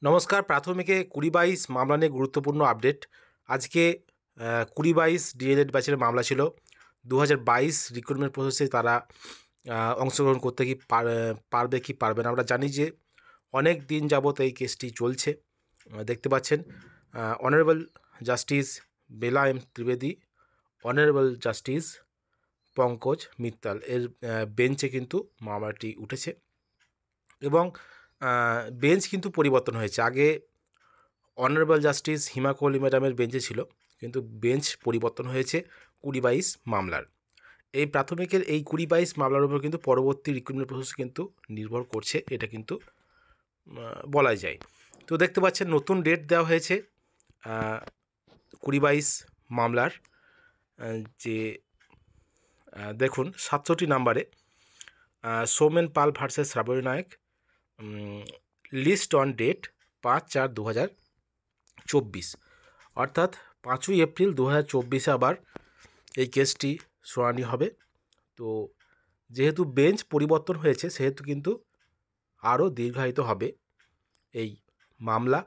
নমস্কার। প্রাথমিকে ২০-২২ মামলা নিয়ে গুরুত্বপূর্ণ আপডেট। আজকে ২০-২২ ডিএলএড ব্যাচের মামলা ছিল। ২০২২ রিক্রুটমেন্ট প্রসেসে তারা অংশগ্রহণ করতে কি পারবে কি পারবে না। আমরা জানি যে অনেক দিন যাবত এই কেসটি চলছে। দেখতে পাচ্ছেন honourable justice Bela M Trivedi, honourable justice Pankaj Mittal এর বেঞ্চে কিন্তু মামলাটি উঠেছে এবং বেঞ্চ কিন্তু পরিবর্তন হয়েছে। আগে অনারেবল জাস্টিস হিমা কোহলি ম্যাডামের বেঞ্চে ছিল, কিন্তু বেঞ্চ পরিবর্তন হয়েছে ২০-২২ মামলার। এই প্রাথমিকের এই ২০-২২ মামলার উপর কিন্তু পরবর্তী রিক্রুটমেন্ট প্রসেস কিন্তু নির্ভর করছে, এটা কিন্তু বলাই যায়। তো দেখতে পাচ্ছেন নতুন ডেট দেওয়া হয়েছে ২০-২২ মামলার। যে দেখুন ৬৭ নাম্বারে Soumen Pal versus Shrabani Nayak, list on date ৫/৪/২০২৪, অর্থাৎ ৫ই এপ্রিল ২০২৪ আবার এই কেসটি শুনানি হবে। তো যেহেতু বেঞ্চ পরিবর্তন হয়েছে সেহেতু কিন্তু আরও দীর্ঘায়িত হবে এই মামলা।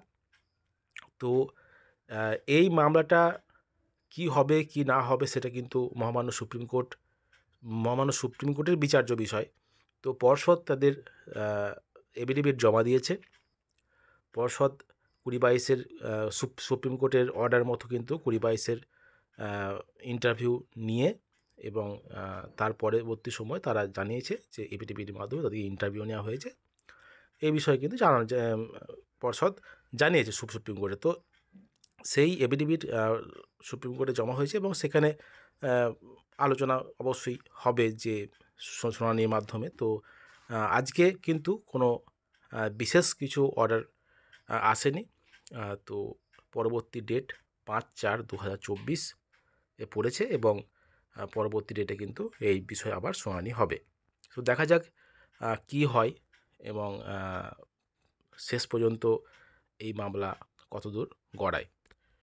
তো এই মামলাটা কি হবে কি না হবে সেটা কিন্তু মহামান্য সুপ্রিম কোর্টের বিচার্য বিষয়। তো পর্ষদ তাদের এফিডেভিট জমা দিয়েছে। পর্ষদ ২০-২২-এর সুপ্রিম কোর্টের অর্ডার মতো কিন্তু ২০-২২-এর ইন্টারভিউ নিয়ে এবং তার পরবর্তী সময় তারা জানিয়েছে যে এফিডেভিটের মাধ্যমে তাদেরকে ইন্টারভিউ নেওয়া হয়েছে। এই বিষয়ে কিন্তু পর্ষদ জানিয়েছে সুপ্রিম কোর্টে। তো সেই এফিডেভিট সুপ্রিম কোর্টে জমা হয়েছে এবং সেখানে আলোচনা অবশ্যই হবে যে শুনানির মাধ্যমে। তো আজকে কিন্তু কোনো বিশেষ কিছু অর্ডার আসেনি। তো পরবর্তী ডেট ৫/৪/২০২৪ এ পড়েছে এবং পরবর্তী ডেটে কিন্তু এই বিষয়ে আবার শুনানি হবে। তো দেখা যাক কি হয় এবং শেষ পর্যন্ত এই মামলা কতদূর গড়ায়।